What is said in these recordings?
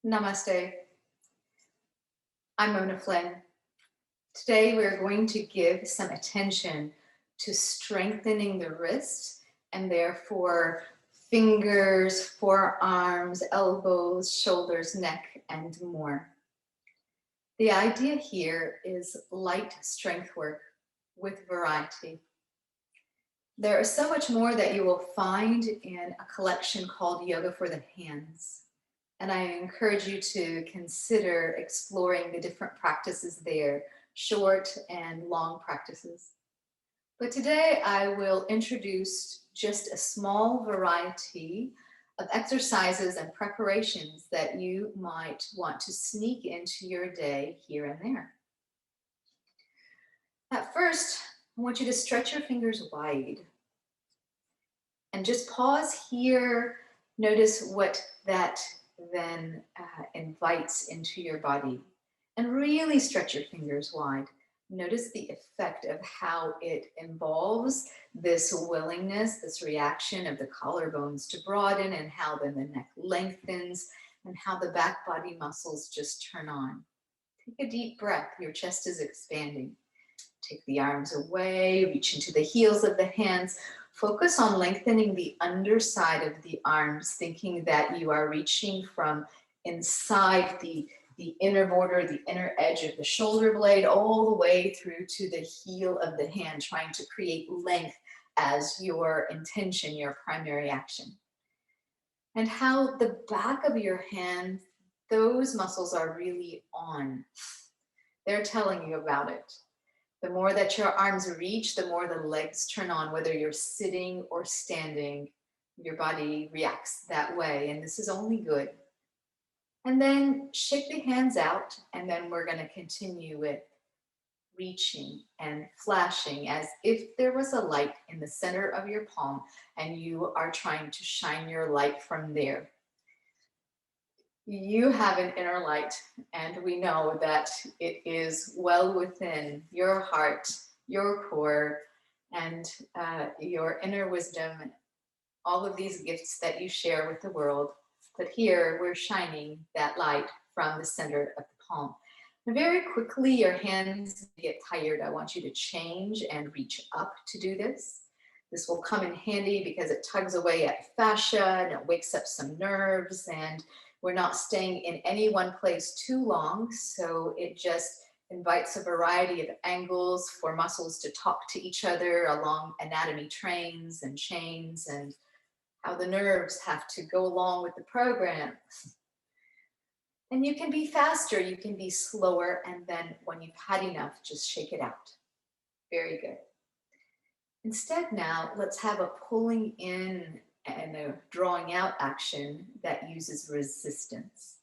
Namaste. I'm Flynn. Today we're going to give some attention to strengthening the wrist and therefore fingers, forearms, elbows, shoulders, neck, and more. The idea here is light strength work with variety. There is so much more that you will find in a collection called Yoga for the Hands. And I encourage you to consider exploring the different practices there, short and long practices. But today I will introduce just a small variety of exercises and preparations that you might want to sneak into your day here and there. At first, I want you to stretch your fingers wide and just pause here. Notice what that then invites into your body, and really stretch your fingers wide. Notice the effect of how it involves this willingness, this reaction of the collarbones to broaden, and how then the neck lengthens, and how the back body muscles just turn on. Take a deep breath. Your chest is expanding. Take the arms away, reach into the heels of the hands. Focus on lengthening the underside of the arms, thinking that you are reaching from inside the inner border, the inner edge of the shoulder blade, all the way through to the heel of the hand, trying to create length as your intention, your primary action. And how the back of your hand, those muscles are really on. They're telling you about it. The more that your arms reach, the more the legs turn on, whether you're sitting or standing, your body reacts that way, and this is only good. And then shake the hands out, and then we're going to continue with reaching and flashing as if there was a light in the center of your palm, and you are trying to shine your light from there. You have an inner light, and we know that it is well within your heart, your core, and your inner wisdom, all of these gifts that you share with the world. But here we're shining that light from the center of the palm. And very quickly, your hands get tired. I want you to change and reach up to do this. This will come in handy because it tugs away at fascia and it wakes up some nerves, and we're not staying in any one place too long, so it just invites a variety of angles for muscles to talk to each other along anatomy trains and chains, and how the nerves have to go along with the program. And you can be faster, you can be slower, and then when you've had enough, just shake it out. Very good. Instead now, let's have a pulling in and a drawing out action that uses resistance.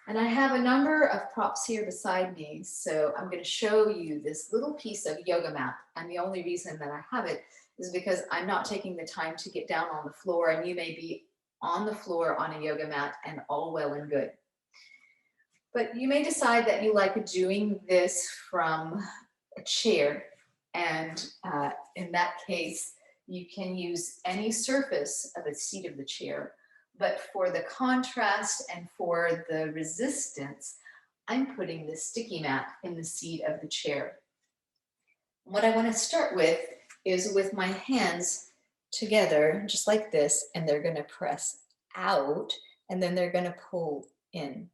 And I have a number of props here beside me, so I'm going to show you this little piece of yoga mat. And the only reason that I have it is because I'm not taking the time to get down on the floor, and you may be on the floor on a yoga mat, and all well and good. But you may decide that you like doing this from a chair, and in that case, you can use any surface of the seat of the chair. But for the contrast and for the resistance, I'm putting the sticky mat in the seat of the chair. What I want to start with is with my hands together, just like this, and they're going to press out, and then they're going to pull in.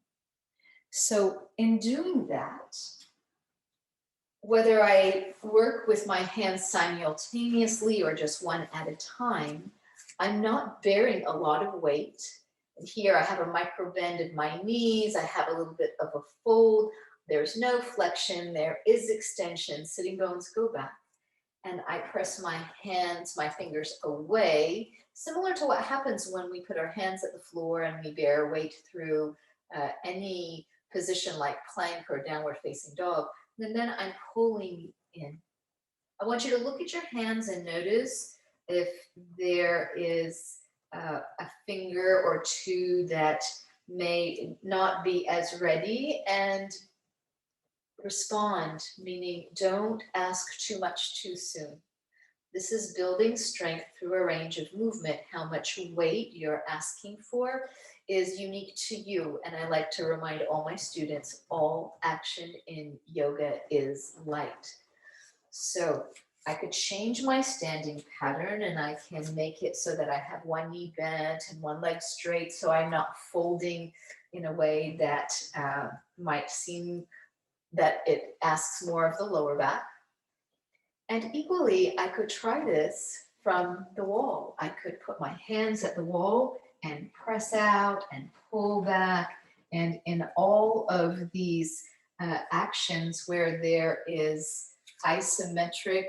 So in doing that, whether I work with my hands simultaneously or just one at a time, I'm not bearing a lot of weight. And here I have a micro bend in my knees. I have a little bit of a fold. There's no flexion. There is extension. Sitting bones go back. And I press my hands, my fingers away, similar to what happens when we put our hands at the floor and we bear weight through any position like plank or downward facing dog. And then I'm pulling in. I want you to look at your hands and notice if there is a finger or two that may not be as ready, and respond, meaning don't ask too much too soon. This is building strength through a range of movement. How much weight you're asking for is unique to you. And I like to remind all my students, all action in yoga is light. So I could change my standing pattern, and I can make it so that I have one knee bent and one leg straight, so I'm not folding in a way that might seem that it asks more of the lower back. And equally, I could try this from the wall. I could put my hands at the wall and press out and pull back. And in all of these actions where there is isometric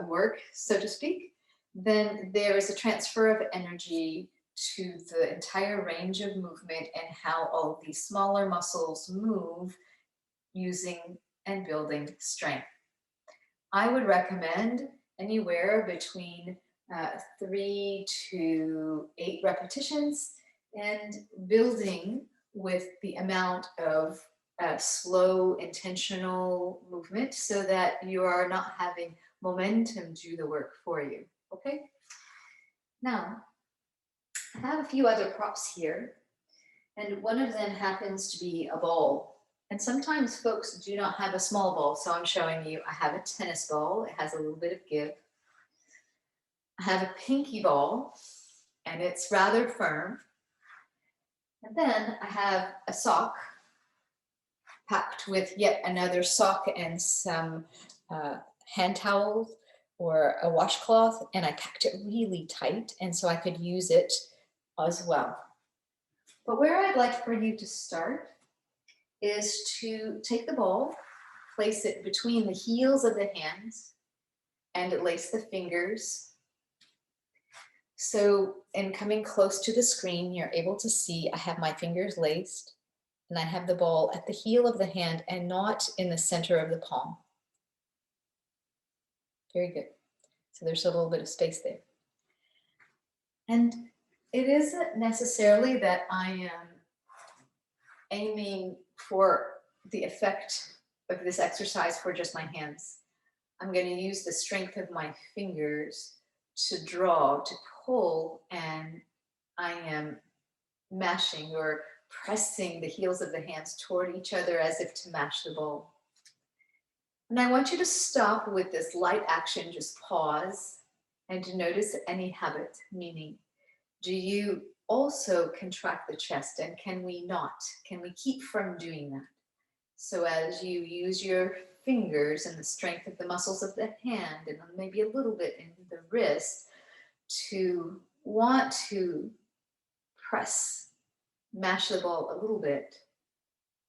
work, so to speak, then there is a transfer of energy to the entire range of movement and how all of these smaller muscles move using and building strength. I would recommend anywhere between 3 to 8 repetitions and building with the amount of slow, intentional movement so that you are not having momentum do the work for you, okay? Now, I have a few other props here, and one of them happens to be a ball. And sometimes folks do not have a small ball, so I'm showing you, I have a tennis ball. It has a little bit of give. I have a pinky ball, and it's rather firm. And then I have a sock packed with yet another sock and some hand towels or a washcloth, and I packed it really tight, and so I could use it as well. But where I'd like for you to start is to take the ball, place it between the heels of the hands, and lace the fingers. So in coming close to the screen, you're able to see I have my fingers laced, and I have the ball at the heel of the hand and not in the center of the palm. Very good. So there's a little bit of space there. And it isn't necessarily that I am aiming for the effect of this exercise for just my hands. I'm going to use the strength of my fingers to draw, to pull, and I am mashing or pressing the heels of the hands toward each other as if to mash the ball. And I want you to stop with this light action, just pause and to notice any habit, meaning, do you also contract the chest, and can we not? Can we keep from doing that? So as you use your fingers and the strength of the muscles of the hand and maybe a little bit in the wrist to want to press, mash the ball a little bit,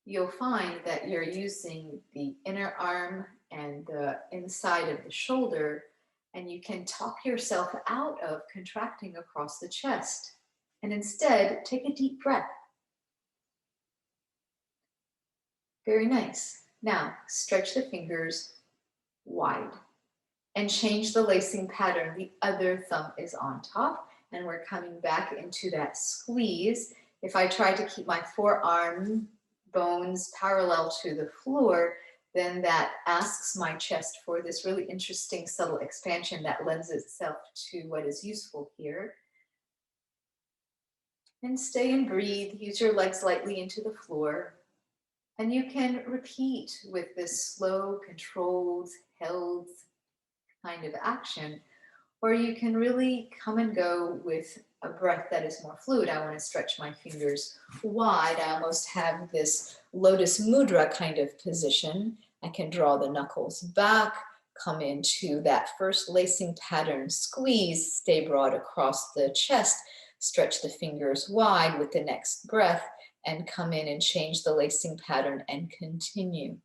you'll find that you're using the inner arm and the inside of the shoulder, and you can talk yourself out of contracting across the chest. And instead, take a deep breath. Very nice. Now, stretch the fingers wide and change the lacing pattern. The other thumb is on top, and we're coming back into that squeeze. If I try to keep my forearm bones parallel to the floor, then that asks my chest for this really interesting subtle expansion that lends itself to what is useful here. And stay and breathe. Use your legs lightly into the floor. And you can repeat with this slow, controlled, held kind of action, or you can really come and go with a breath that is more fluid. I want to stretch my fingers wide. I almost have this lotus mudra kind of position. I can draw the knuckles back, come into that first lacing pattern, squeeze, stay broad across the chest, stretch the fingers wide with the next breath, and come in and change the lacing pattern and continue.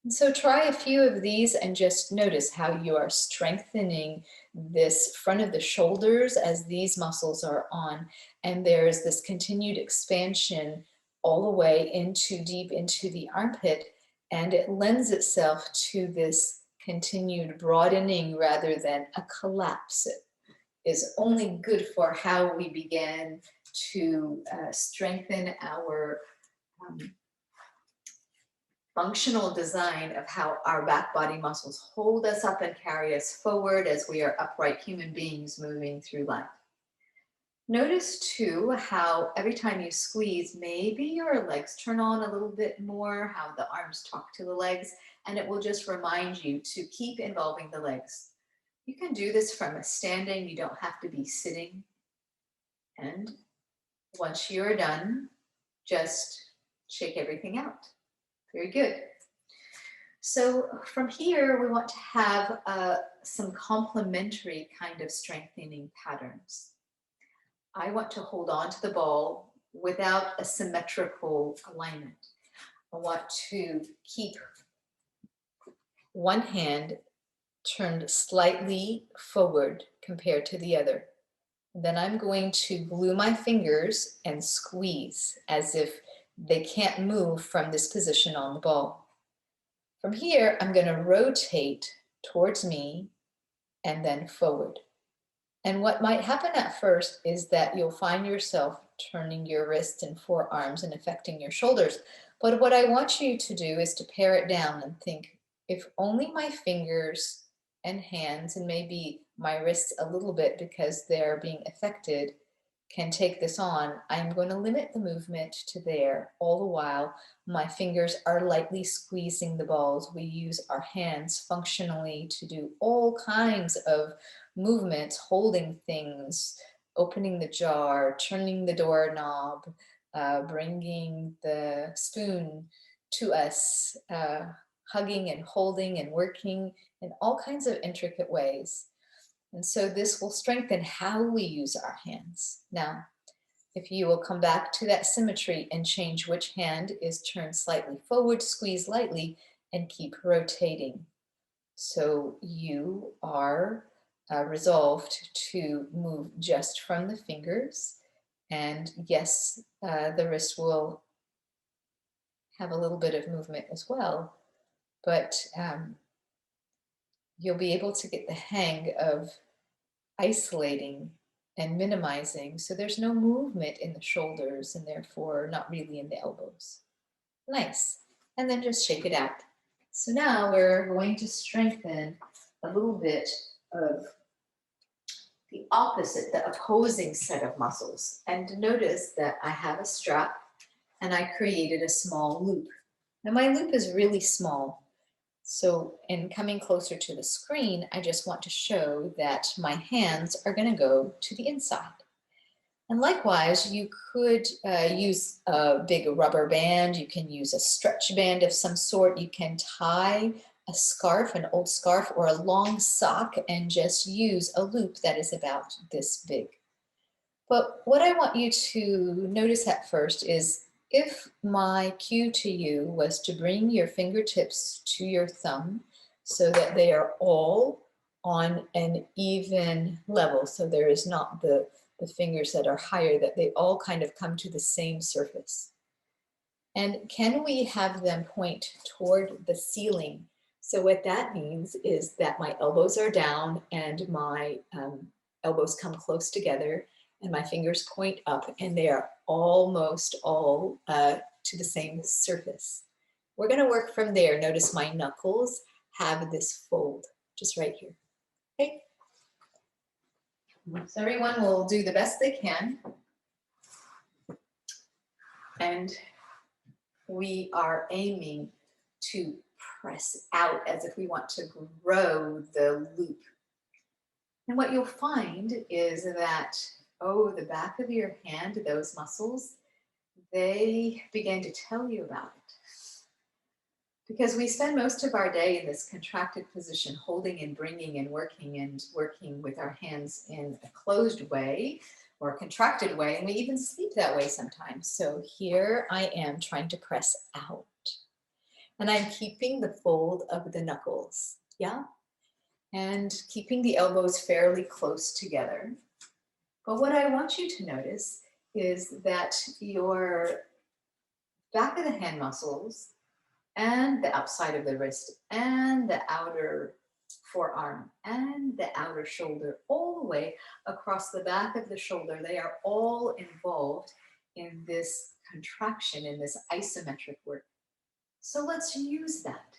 And so try a few of these and just notice how you are strengthening this front of the shoulders as these muscles are on. And there's this continued expansion all the way into deep into the armpit. And it lends itself to this continued broadening rather than a collapse. It is only good for how we begin to strengthen our functional design of how our back body muscles hold us up and carry us forward as we are upright human beings moving through life. Notice too how every time you squeeze, maybe your legs turn on a little bit more, how the arms talk to the legs, and it will just remind you to keep involving the legs. You can do this from a standing, you don't have to be sitting. And once you're done, just shake everything out. Very good. So from here, we want to have some complementary kind of strengthening patterns. I want to hold on to the ball without a symmetrical alignment. I want to keep one hand turned slightly forward compared to the other. Then I'm going to glue my fingers and squeeze as if they can't move from this position on the ball. From here, I'm going to rotate towards me and then forward. And what might happen at first is that you'll find yourself turning your wrists and forearms and affecting your shoulders. But what I want you to do is to pare it down and think, if only my fingers and hands, and maybe my wrists a little bit because they're being affected, can take this on, I'm going to limit the movement to there. All the while, my fingers are lightly squeezing the balls. We use our hands functionally to do all kinds of movements, holding things, opening the jar, turning the doorknob, bringing the spoon to us, hugging and holding and working in all kinds of intricate ways. And so this will strengthen how we use our hands. Now, if you will come back to that symmetry and change which hand is turned slightly forward, squeeze lightly, and keep rotating. So you are resolved to move just from the fingers. And yes, the wrist will have a little bit of movement as well, but you'll be able to get the hang of isolating and minimizing, so there's no movement in the shoulders and therefore not really in the elbows. Nice. And then just shake it out. So now we're going to strengthen a little bit of the opposite, the opposing set of muscles. And notice that I have a strap and I created a small loop. Now my loop is really small. So in coming closer to the screen, I just want to show that my hands are going to go to the inside. And likewise, you could use a big rubber band. You can use a stretch band of some sort. You can tie a scarf, an old scarf, or a long sock and just use a loop that is about this big. But what I want you to notice at first is if my cue to you was to bring your fingertips to your thumb so that they are all on an even level, so there is not the fingers that are higher, that they all kind of come to the same surface. And can we have them point toward the ceiling? So what that means is that my elbows are down and my elbows come close together and my fingers point up and they are almost all to the same surface. We're going to work from there. Notice my knuckles have this fold just right here. Okay. So everyone will do the best they can. And we are aiming to press out as if we want to grow the loop. And what you'll find is that, oh, the back of your hand, those muscles, they begin to tell you about it. Because we spend most of our day in this contracted position, holding and bringing and working with our hands in a closed way or a contracted way, and we even sleep that way sometimes. So here I am trying to press out. And I'm keeping the fold of the knuckles, yeah? And keeping the elbows fairly close together. But what I want you to notice is that your back of the hand muscles and the outside of the wrist and the outer forearm and the outer shoulder, all the way across the back of the shoulder, they are all involved in this contraction, in this isometric work. So let's use that.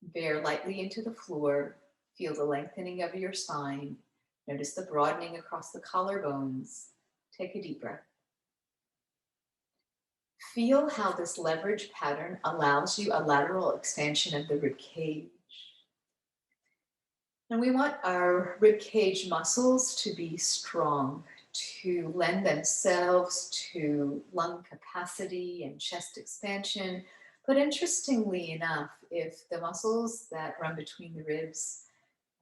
Bear lightly into the floor, feel the lengthening of your spine, notice the broadening across the collarbones. Take a deep breath. Feel how this leverage pattern allows you a lateral expansion of the rib cage. And we want our rib cage muscles to be strong, to lend themselves to lung capacity and chest expansion. But interestingly enough, if the muscles that run between the ribs,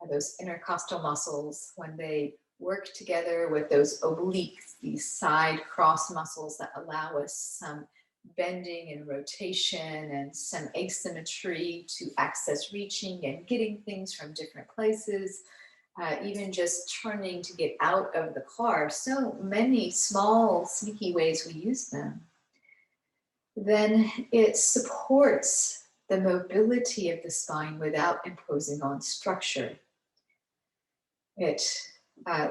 those intercostal muscles, when they work together with those obliques, these side cross muscles that allow us some bending and rotation and some asymmetry to access reaching and getting things from different places, even just turning to get out of the car, so many small, sneaky ways we use them, then it supports the mobility of the spine without imposing on structure. It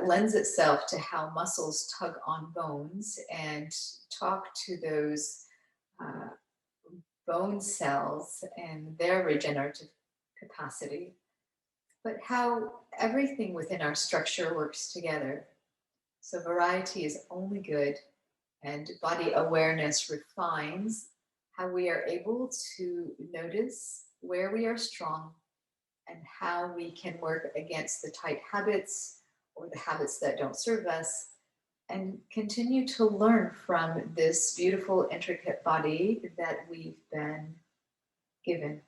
lends itself to how muscles tug on bones and talk to those bone cells and their regenerative capacity, but how everything within our structure works together. So variety is only good, and body awareness refines how we are able to notice where we are strong and how we can work against the tight habits or the habits that don't serve us, and continue to learn from this beautiful, intricate body that we've been given,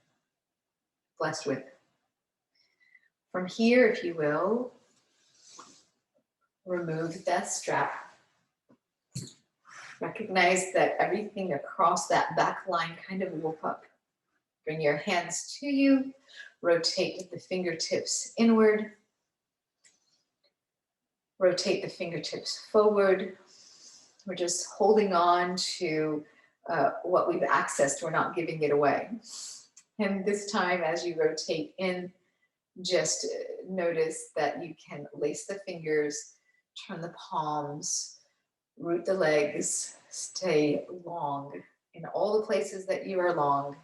blessed with. From here, if you will, remove that strap. Recognize that everything across that back line kind of woke up. Bring your hands to you, rotate the fingertips inward. Rotate the fingertips forward. We're just holding on to what we've accessed. We're not giving it away. And this time, as you rotate in, just notice that you can lace the fingers, turn the palms, root the legs, stay long in all the places that you are long,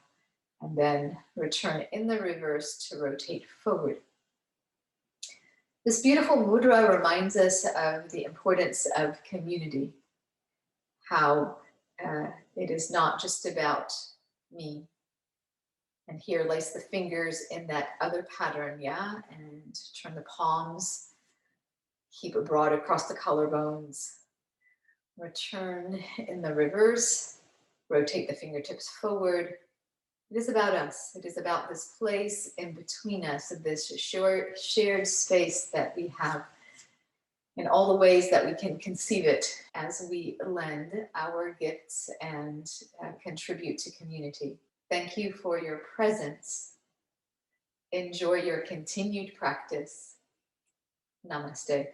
and then return in the reverse to rotate forward. This beautiful mudra reminds us of the importance of community, how it is not just about me. And here, lace the fingers in that other pattern, yeah? And turn the palms, keep it broad across the collarbones. Return in the reverse, rotate the fingertips forward. It is about us. It is about this place in between us, of this shared space that we have, in all the ways that we can conceive it as we lend our gifts and contribute to community. Thank you for your presence. Enjoy your continued practice. Namaste.